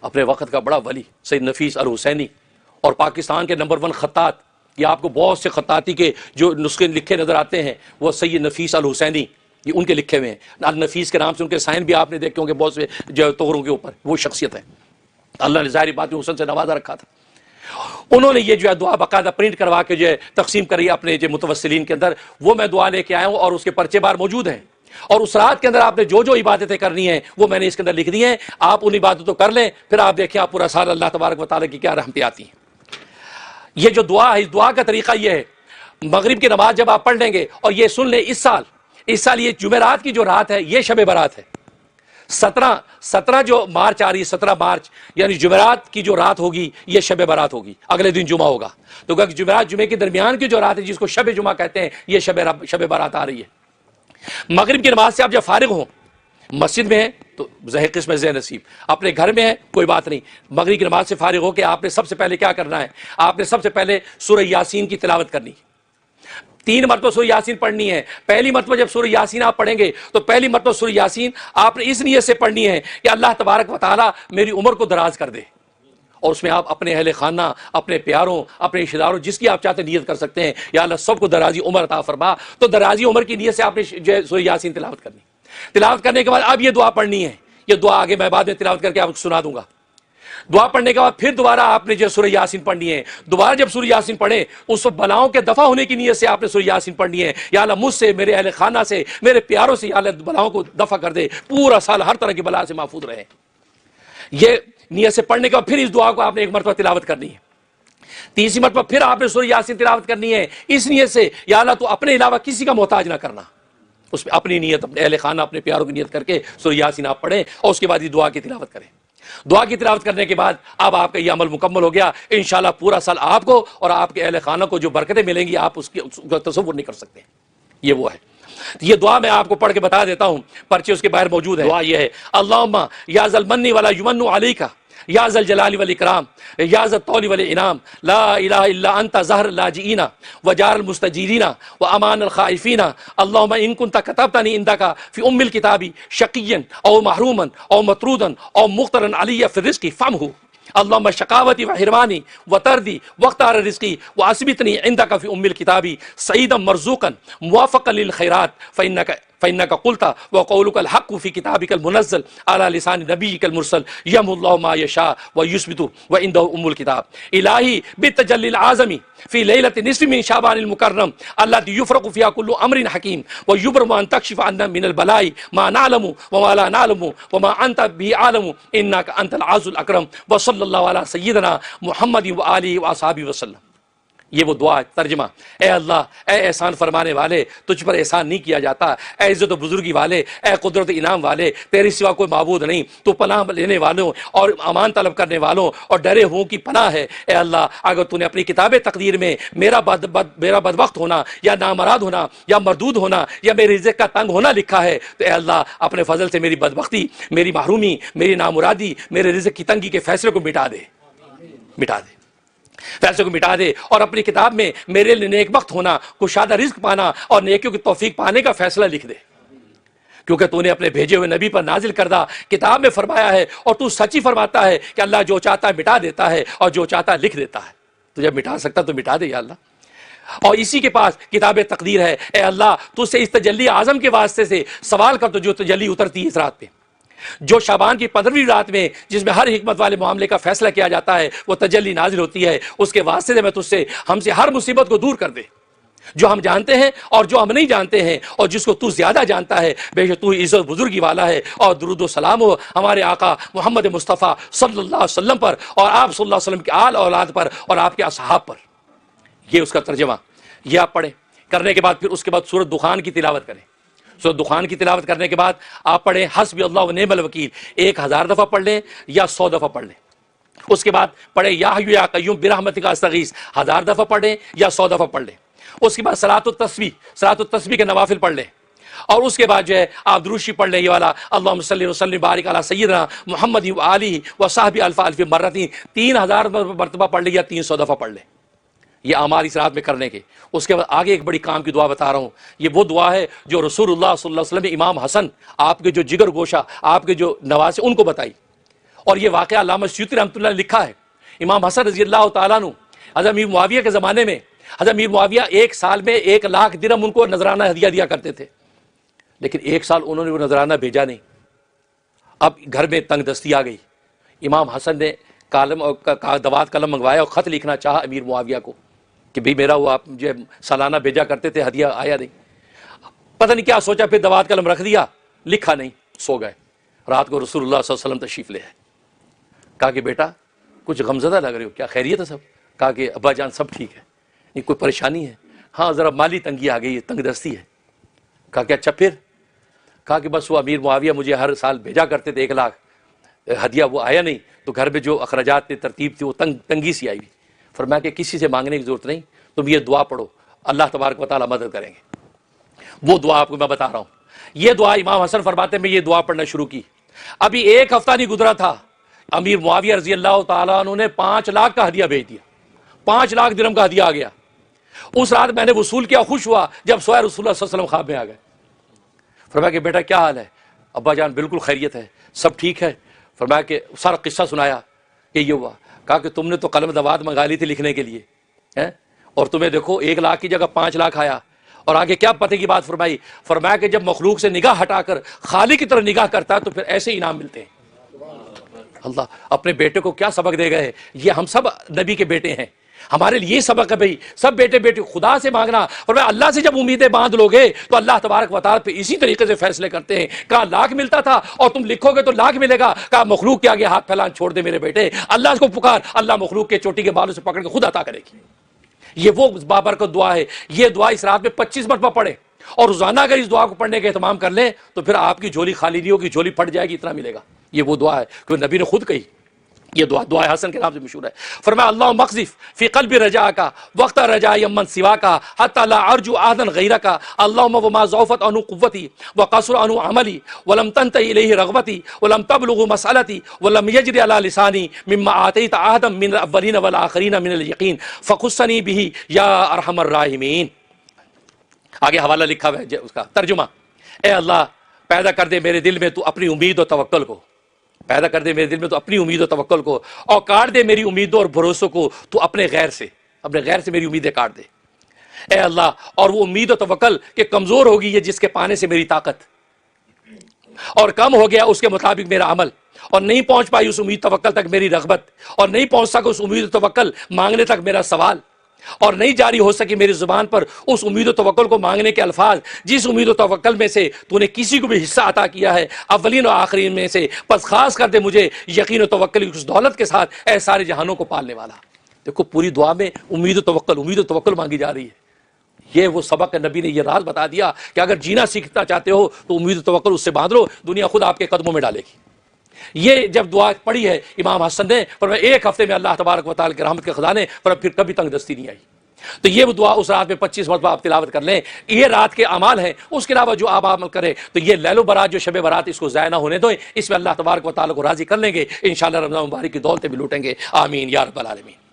اپنے وقت کا بڑا ولی سید نفیس الحسینی، اور پاکستان کے نمبر 1 خطاط، یہ آپ کو بہت سے خطاطی کے جو نسخے لکھے نظر آتے ہیں وہ سید نفیس الحسینی، یہ ان کے لکھے ہوئے ہیں۔ النفیس کے نام سے ان کے سائن بھی آپ نے دیکھے ہوں گے بہت سے جو توغروں کے اوپر، وہ شخصیت ہے اللہ نے ظاہری بات میں حسن سے نوازا رکھا تھا۔ انہوں نے یہ جو ہے دعا باقاعدہ پرنٹ کروا کے جو ہے تقسیم کری اپنے جو متوسلین کے اندر، وہ میں دعا لے کے آیا ہوں اور اس کے پرچے بار موجود ہیں، اور اس رات کے اندر آپ نے جو جو عبادتیں کرنی ہیں وہ میں نے اس کے اندر لکھ دی ہیں، آپ ان عبادتوں کر لیں، پھر آپ دیکھیں آپ پورا سال اللہ تبارک و تعالیٰ کی کیا رحمتیں آتی ہیں۔ یہ جو دعا ہے، اس دعا کا طریقہ یہ ہے، مغرب کی نماز جب آپ پڑھ لیں گے، اور یہ سن لیں اس سال یہ جمعرات کی جو رات ہے یہ شب برات ہے، 17 جو مارچ آ رہی ہے، 17 مارچ یعنی جمعرات کی جو رات ہوگی یہ شب برات ہوگی، اگلے دن جمعہ ہوگا، تو کہ جمعرات جمعے کے درمیان کی جو رات ہے جس کو شب جمعہ کہتے ہیں، یہ شب برات آ رہی ہے۔ مغرب کی نماز سے آپ جب فارغ ہوں، مسجد میں ہیں تو زہ قسم زہ نصیب، اپنے گھر میں ہیں کوئی بات نہیں، مغرب کی نماز سے فارغ ہو کے آپ نے سب سے پہلے کیا کرنا ہے، آپ نے سب سے پہلے سورہ یاسین کی تلاوت کرنی، 3 مرتبہ سورہ یاسین پڑھنی ہے۔ پہلی مرتبہ جب سورہ یاسین آپ پڑھیں گے تو پہلی مرتبہ سورہ یاسین آپ نے اس نیت سے پڑھنی ہے کہ اللہ تبارک و تعالیٰ میری عمر کو دراز کر دے، اور اس میں آپ اپنے اہل خانہ، اپنے پیاروں، اپنے رشتہ داروں، جس کی آپ چاہتے نیت کر سکتے ہیں، یا اللہ سب کو درازی عمر عطا فرما، تو درازی عمر کی نیت سے آپ نے جو ہے سورہ یاسین تلاوت کرنی۔ تلاوت کرنے کے بعد اب یہ دعا پڑھنی ہے، یہ دعا آگے میں بعد میں تلاوت کر کے آپ کو سنا دوں گا۔ دعا پڑھنے کے بعد پھر دوبارہ آپ نے جو سورہ یاسین پڑھنی ہے، دوبارہ جب سورہ یاسین پڑھیں اس وقت بلاؤں کے دفع ہونے کی نیت سے آپ نے سورہ یاسین پڑھنی ہے، یا اللہ مجھ سے، میرے اہل خانہ سے، میرے پیاروں سے یا اللہ بلاؤں کو دفع کر دے، پورا سال ہر طرح کی بلا سے محفوظ رہے۔ یہ نیت سے پڑھنے کے بعد پھر اس دعا کو آپ نے ایک مرتبہ تلاوت کرنی ہے، تیسری مرتبہ پھر آپ نے سورہ یاسین تلاوت کرنی ہے، اس نیت سے یا اللہ تو اپنے علاوہ کسی کا محتاج نہ کرنا، اس میں اپنی نیت، اپنے اہل خانہ، اپنے پیاروں کی نیت کر کے سورہ یاسین آپ پڑھیں، اور اس کے بعد یہ دعا کی تلاوت کریں۔ دعا کی تلاوت کرنے کے بعد اب آپ کا یہ عمل مکمل ہو گیا، انشاءاللہ پورا سال آپ کو اور آپ کے اہل خانہ کو جو برکتیں ملیں گی آپ اس کا تصور نہیں کر سکتے۔ یہ وہ ہے، یہ دعا میں آپ کو پڑھ کے بتا دیتا ہوں، پرچے اس کے باہر موجود ہے۔ دعا یہ ہے، اللہم یا ذا المن ولا یمن علیک یا ذا الجلال والاکرام یا ذا الطول والانعام لا الہ الا انت ظہر اللاجئین وجار المستجیرین وامان الخائفین اللہم ان کنت کتبتنی عندک فی ام الکتاب شقیا او محروما او مطرودا او مخترا علی فی الرزق فامہ اللہم شقاوتی وحرمانی وطردی واختار رزقی واسبتنی عندک فی ام الکتاب سعیدا مرزوقا موافقا للخیرات فإنك قلت وقولك الحق في كتابك المنزل على لسان نبيك المرسل يمحو الله ما يشاء ويثبت وعنده أم الكتاب إلهي بالتجلي العظيم في ليلة نصف من شعبان المكرم التي يفرق فيها كل أمر حكيم ويبرم أن تكشف عنا من البلاء ما نعلم وما لا نعلم وما أنت به عالم إنك أنت العز الأكرم وصلى الله على سيدنا محمد وآله وأصحابه وسلم۔ یہ وہ دعا ہے، ترجمہ، اے اللہ، اے احسان فرمانے والے، تجھ پر احسان نہیں کیا جاتا، اے عزت و بزرگی والے، اے قدرت انعام والے، تیرے سوا کوئی معبود نہیں، تو پناہ لینے والوں اور امان طلب کرنے والوں اور ڈرے ہوں کی پناہ ہے۔ اے اللہ، اگر تو نے اپنی کتاب تقدیر میں میرا بدبخت ہونا یا نامراد ہونا یا مردود ہونا یا میرے رزق کا تنگ ہونا لکھا ہے تو اے اللہ اپنے فضل سے میری بدبختی، میری محرومی، میری نامرادی، میرے رزق کی تنگی کے فیصلے کو مٹا دے، مٹا دے، فیصلے کو مٹا دے، اور اپنی کتاب میں میرے لیے نیک بخت ہونا، کشادہ رزق پانا اور نیکیوں کی توفیق پانے کا فیصلہ لکھ دے، کیونکہ تو نے اپنے بھیجے ہوئے نبی پر نازل کردہ کتاب میں فرمایا ہے، اور تو سچی فرماتا ہے کہ اللہ جو چاہتا ہے مٹا دیتا ہے اور جو چاہتا ہے لکھ دیتا ہے، تو جب مٹا سکتا تو مٹا دے یا اللہ۔ اور اسی کے پاس کتاب تقدیر ہے، اے اللہ تو سے اس تجلی اعظم کے واسطے سے سوال کر، تو جو تجلی اترتی ہے اس رات پہ، جو شعبان کی 15ویں رات میں جس میں ہر حکمت والے معاملے کا فیصلہ کیا جاتا ہے، وہ تجلی نازل ہوتی ہے، اس کے واسطے سے میں تجھ سے ہم سے ہر مصیبت کو دور کر دے، جو ہم جانتے ہیں اور جو ہم نہیں جانتے ہیں، اور جس کو تو زیادہ جانتا ہے، بے شک تو عزت بزرگی والا ہے۔ اور درود و سلام ہو ہمارے آقا محمد مصطفیٰ صلی اللہ علیہ وسلم پر، اور آپ صلی اللہ علیہ وسلم کے آل اولاد پر اور آپ کے اصحاب پر۔ یہ اس کا ترجمہ، یہ آپ پڑھیں، کرنے کے بعد پھر اس کے بعد سورۃ دخان کی تلاوت کریں۔ سورۃ دخان کی تلاوت کرنے کے بعد آپ پڑھیں حسبی اللہ و نعم الوکیل، 1000 دفعہ پڑھ لیں یا 100 دفعہ پڑھ لیں۔ اس کے بعد پڑھیں یا حی یا قیوم برحمتک استغیث، 1000 دفعہ پڑھ لیں یا 100 دفعہ پڑھ لیں۔ اس کے بعد صلاۃ التسبیح کے نوافل پڑھ لیں، اور اس کے بعد جو ہے آپ درود شریف پڑھ لیں، یہ والا اللہم صلی وسلم بارک علی سیدنا محمد و آلہ و صحبہ الف الف مرتین، 3000 مرتبہ پڑھ لیں یا 300 دفعہ پڑھ لیں، یہ اعمال اس رات میں کرنے کے۔ اس کے بعد آگے ایک بڑی کام کی دعا بتا رہا ہوں، یہ وہ دعا ہے جو رسول اللہ صلی اللہ علیہ وسلم نے امام حسن، آپ کے جو جگر گوشہ، آپ کے جو نواسے، ان کو بتائی، اور یہ واقعہ علامہ سیوطی رحمۃ اللہ نے لکھا ہے. امام حسن رضی اللہ تعالیٰ عنہ حضرت امیر معاویہ کے زمانے میں حضرت امیر معاویہ ایک سال میں 1,00,000 درہم ان کو نذرانہ ہدیہ دیا کرتے تھے، لیکن ایک سال انہوں نے وہ نذرانہ بھیجا نہیں. اب گھر میں تنگ دستی آ گئی. امام حسن نے دوات قلم منگوایا اور خط لکھنا چاہا امیر معاویہ کو کہ بھئی میرا وہ آپ مجھے سالانہ بھیجا کرتے تھے، ہدیہ آیا نہیں. پتہ نہیں کیا سوچا، پھر دوات قلم رکھ دیا، لکھا نہیں، سو گئے. رات کو رسول اللہ صلی اللہ علیہ وسلم تشریف لے آئے. کہا کہ بیٹا کچھ غمزدہ لگ رہے ہو، کیا خیریت ہے سب؟ کہا کہ ابا جان سب ٹھیک ہے. نہیں کوئی پریشانی ہے؟ ہاں ذرا مالی تنگی آ گئی ہے، تنگ دستی ہے. کہا کہ اچھا پھر؟ کہا کہ بس وہ امیر معاویہ مجھے ہر سال بھیجا کرتے تھے 1,00,000 ہدیہ، وہ آیا نہیں، تو گھر میں جو اخراجات تھے ترتیب تھی وہ تنگی سی آئی. فرمایا کہ کسی سے مانگنے کی ضرورت نہیں، تم یہ دعا پڑھو، اللہ تبارک و تعالیٰ مدد کریں گے. وہ دعا آپ کو میں بتا رہا ہوں. یہ دعا امام حسن فرماتے ہیں میں یہ دعا پڑھنا شروع کی، ابھی 1 ہفتہ نہیں گزرا تھا، امیر معاویہ رضی اللہ تعالیٰ عنہ نے 5,00,000 کا ہدیہ بھیج دیا. 5,00,000 درہم کا ہدیہ آ گیا. اس رات میں نے وصول کیا، خوش ہوا جب سوئے رسول اللہ صلی اللہ علیہ وسلم خواب میں آ گئے. فرمایا کہ بیٹا کیا حال ہے؟ ابا جان بالکل خیریت ہے، سب ٹھیک ہے. فرمایا کہ سارا قصہ سنایا کہ یہ ہوا. کہا کہ تم نے تو قلم دوات منگا لی تھی لکھنے کے لیے، اور تمہیں دیکھو 1,00,000 کی جگہ 5,00,000 آیا. اور آگے کیا پتہ کی بات فرمائی؟ فرمایا کہ جب مخلوق سے نگاہ ہٹا کر خالق کی طرف نگاہ کرتا ہے تو پھر ایسے انعام ملتے ہیں. اللہ اپنے بیٹے کو کیا سبق دے گئے. یہ ہم سب نبی کے بیٹے ہیں، ہمارے لیے سبق ہے بھائی، سب بیٹے بیٹے خدا سے مانگنا. اور اللہ سے جب امیدیں باندھ لو گے تو اللہ تبارک و تعالیٰ پہ اسی طریقے سے فیصلے کرتے ہیں. کہا 1,00,000 ملتا تھا اور تم لکھو گے تو 1,00,000 ملے گا. کہا مخلوق کے آگے ہاتھ پھیلانا چھوڑ دے میرے بیٹے، اللہ کو پکار، اللہ مخلوق کے چوٹی کے بالوں سے پکڑ کے خود عطا کرے گی. یہ وہ بابرکت دعا ہے. یہ دعا اس رات میں 25 مرتبہ پڑھے اور روزانہ اگر اس دعا کو پڑھنے کا اہتمام کر لیں تو پھر آپ کی جھولی خالی نہیں ہوگی، جھولی پھٹ جائے گی، اتنا ملے گا. یہ وہ دعا ہے کیونکہ نبی نے خود کہی. یہ دعا حسن کے نام سے مشہور ہے. فرمایا اللہم اقذف فی قلب رجاءک وقت رجاء من سواک حتی لا ارجو احدا غیرک اللہم وما ضعفت عنہ قوتی وقصر عنہ عملی ولم تنتهی الیہ رغبتی ولم تبلغ مسئلتی ولم یجری علی لسانی مما آتیت احدا من الاولین والآخرین من الیقین فخصنی بہ یا ارحم الراحمین. آگے حوالہ لکھا ہوا ہے اس کا ترجمہ. اے اللہ پیدا کر دے میرے دل میں تو اپنی امید و توکل کو، پیدا کر دے میرے دل میں تو اپنی امید و توکل کو، اور کاٹ دے میری امیدوں اور بھروسوں کو تو اپنے غیر سے میری امیدیں کاٹ دے. اے اللہ اور وہ امید و توکل کہ کمزور ہوگی یہ جس کے پانے سے میری طاقت، اور کم ہو گیا اس کے مطابق میرا عمل، اور نہیں پہنچ پائی اس امید توکل تک میری رغبت، اور نہیں پہنچ سکا اس امید و توکل مانگنے تک میرا سوال، اور نہیں جاری ہو سکی میری زبان پر اس امید و توکل کو مانگنے کے الفاظ جس امید و توکل میں سے تو نے کسی کو بھی حصہ عطا کیا ہے اولین و آخرین میں سے. پس خاص کر دے مجھے یقین و توکل کی اس دولت کے ساتھ اے سارے جہانوں کو پالنے والا. دیکھو پوری دعا میں امید و توکل مانگی جا رہی ہے. یہ وہ سبق ہے، نبی نے یہ راز بتا دیا کہ اگر جینا سیکھنا چاہتے ہو تو امید و توکل اس سے باندھ لو، دنیا خود آپ کے قدموں میں ڈالے گی. یہ جب دعا پڑھی ہے امام حسن نے، پر 1 ہفتے میں اللہ تبارک و تعالیٰ کی رحمت کے خزانے پر پھر کبھی تنگ دستی نہیں آئی. تو یہ دعا اس رات میں 25 مرتبہ آپ تلاوت کر لیں. یہ رات کے اعمال ہیں. اس کے علاوہ جو آپ عمل کریں تو یہ لیل و برات جو شب برات اس کو ضائع نہ ہونے دو، اس میں اللہ تبارک و تعالیٰ کو راضی کر لیں گے انشاءاللہ. رمضان مبارک کی دولتیں بھی لوٹیں گے. آمین یا رب العالمین.